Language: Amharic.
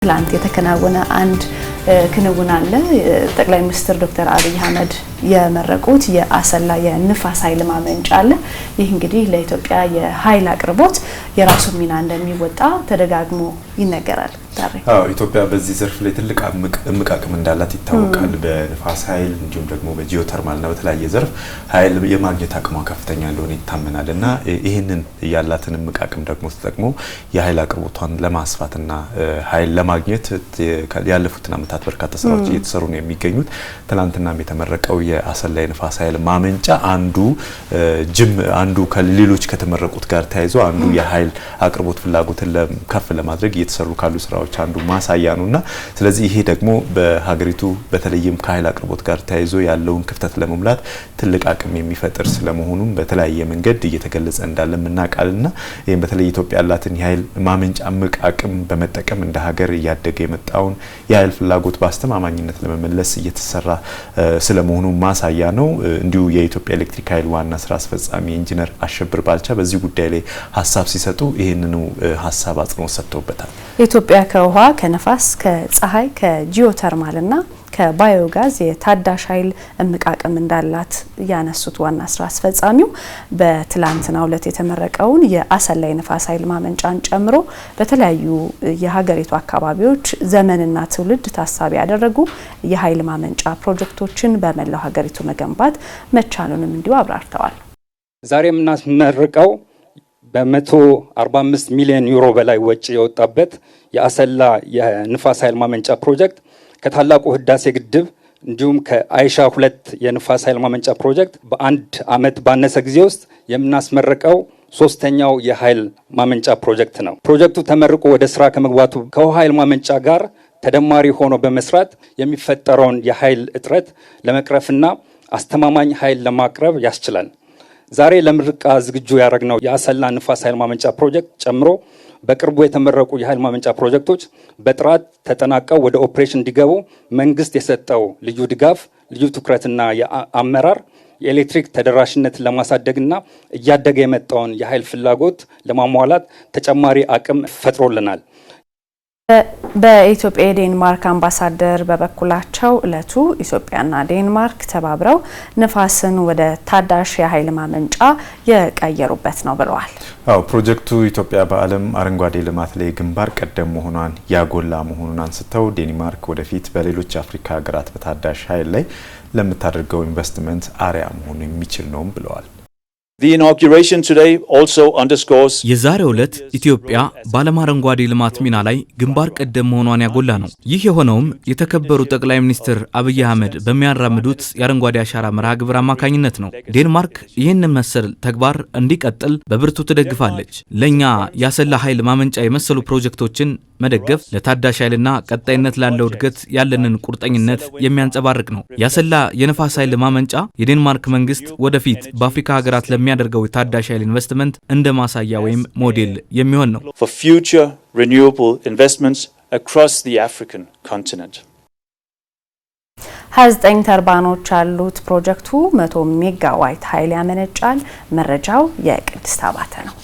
ትላንት የተከናወነ አንድ ክንውን አለ። ጠቅላይ ሚኒስትር ዶክተር አብይ አህመድ የመረቁት የአሰላ የንፋስ ኃይል ማመንጫ አለ። ይህ እንግዲህ ለኢትዮጵያ የኃይል አቅርቦት የራሱ ሚና እንደሚወጣ ተደጋግሞ ይነገራል። ኢትዮጵያ በዚህ ዘርፍ ላይ ትልቅ አቅም እንዳላት ይታወቃል። በንፋስ ኃይል እንዲሁም ደግሞ በጂኦተርማልና በተለያየ ዘርፍ ኃይል የማግኘት አቅሟ ከፍተኛ እንደሆነ ይታመናልና ይህንን ያላትን አቅም ደግሞ ተጠቅሞ የኃይል አቅርቦቷን ለማስፋትና ኃይል ለማግኘት ያለፉትን ዓመታት በርካታ ስራዎች እየተሰሩ ነው የሚገኙት። ትላንትናም የተመረቀው የአሰላ የንፋስ ኃይል ማመንጫ አንዱ ከሌሎች ከተመረቁት ጋር ተያይዞ አንዱ የኃይል አቅርቦት ፍላጎትን ከፍ ለማድረግ እየተሰሩ ካሉ ስራዎች አንዱ ማሳያ ነውና ስለዚህ ይሄ ደግሞ በሀገሪቱ በተለይም ከኃይል አቅርቦት ጋር ተያይዞ ያለውን ክፍተት ለመሙላት ትልቅ አቅም የሚፈጥር ስለመሆኑ በተለያየ መንገድ እየተገለጸ እንዳለ እናውቃልና ይሄን በተለይ ኢትዮጵያ ያላትን የኃይል ማመንጫ አቅም በመጠቀም እንደ ሀገር እያደገ የመጣውን የኃይል ፍላጎት በአስተማማኝነት ለመመለስ እየተሰራ ስለመሆኑ ማሳያ ነው። እንዲሁ የኢትዮጵያ ኤሌክትሪክ ኃይል ዋና ስራ አስፈጻሚ ኢንጂነር አሸብር ባልቻ በዚህ ጉዳይ ላይ ሀሳብ ሲሰጡ ይሄንኑ ሀሳብ አጽንኦት ሰጥተውበታል። ኢትዮጵያ ከውሃ ከነፋስ ከፀሐይ ከጂኦተርማልና ከባዮጋዝ የታዳሽ ኃይል አቅም እንዳላት ያነሱት ዋና ስራ አስፈጻሚው በትላንትናው ዕለት የተመረቀውን የአሰላ የንፋስ ኃይል ማመንጫን ጨምሮ በተለያዩ የሀገሪቱ አካባቢዎች ዘመንና ትውልድ ታሳቢ ያደረጉ የኃይል ማመንጫ ፕሮጀክቶችን በመላው ሀገሪቱ መገንባት መቻሉንም እንዲሁ አብራርተዋል። ዛሬ የምናስመርቀው በ145 ሚሊዮን ዩሮ በላይ ወጪ የወጣበት የአሰላ የንፋስ ኃይል ማመንጫ ፕሮጀክት ከታላቁ ህዳሴ ግድብ እንዲሁም ከአይሻ 2 የንፋስ ኃይል ማመንጫ ፕሮጀክት በአንድ አመት ባነሰ ጊዜ ውስጥ የምናስመርቀው ሶስተኛው የኃይል ማመንጫ ፕሮጀክት ነው። ፕሮጀክቱ ተመርቆ ወደ ስራ ከመግባቱ ከውሃ ኃይል ማመንጫ ጋር ተደማሪ ሆኖ በመስራት የሚፈጠረውን የኃይል እጥረት ለመቅረፍና አስተማማኝ ኃይል ለማቅረብ ያስችላል። ዛሬ ለምርቃ ዝግጁ ያደረግነው የአሰላ ንፋስ ኃይል ማመንጫ ፕሮጀክት ጨምሮ በቅርቡ የተመረቁ የኃይል ማመንጫ ፕሮጀክቶች በጥራት ተጠናቀው ወደ ኦፕሬሽን እንዲገቡ መንግስት የሰጠው ልዩ ድጋፍ፣ ልዩ ትኩረትና የአመራር የኤሌክትሪክ ተደራሽነትን ለማሳደግና እያደገ የመጣውን የኃይል ፍላጎት ለማሟላት ተጨማሪ አቅም ፈጥሮልናል። በኢትዮጵያ የዴንማርክ አምባሳደር በበኩላቸው እለቱ ኢትዮጵያና ዴንማርክ ተባብረው ንፋስን ወደ ታዳሽ የኃይል ማመንጫ የቀየሩበት ነው ብለዋል። ፕሮጀክቱ ኢትዮጵያ በዓለም አረንጓዴ ልማት ላይ ግንባር ቀደም መሆኗን ያጎላ መሆኑን አንስተው ዴንማርክ ወደፊት በሌሎች አፍሪካ ሀገራት በታዳሽ ኃይል ላይ ለምታደርገው ኢንቨስትመንት አርአያ መሆን የሚችል ነው ብለዋል። The inauguration today also underscores የዛሬው ዕለት ኢትዮጵያ በዓለም አረንጓዴ ልማት ሚና ላይ ግንባር ቀደም መሆኗን ያጎላ ነው። ይህ የሆነውም የተከበሩ ጠቅላይ ሚኒስትር አብይ አህመድ በሚያራምዱት የአረንጓዴ አሻራ መርሃ ግብር አማካኝነት ነው። ዴንማርክ ይህን መሰል ተግባር እንዲቀጥል በብርቱ ትደግፋለች። ለኛ የአሰላ ኃይል ማመንጫ የመሰሉ ፕሮጀክቶችን መደገፍ ለታዳሽ ኃይልና ቀጣይነት ላለው እድገት ያለንን ቁርጠኝነት የሚያንጸባርቅ ነው። የአሰላ የንፋስ ኃይል ማመንጫ የዴንማርክ መንግስት ወደፊት በአፍሪካ ሀገራት ለሚያደርገው የታዳሽ ኃይል ኢንቨስትመንት እንደ ማሳያ ወይም ሞዴል የሚሆን ነው። For future renewable investments across the African continent 29 ተርባኖች ያሉት ፕሮጀክቱ 100 ሜጋዋት ኃይል ያመነጫል። መረጃው የቅድስት አባተ ነው።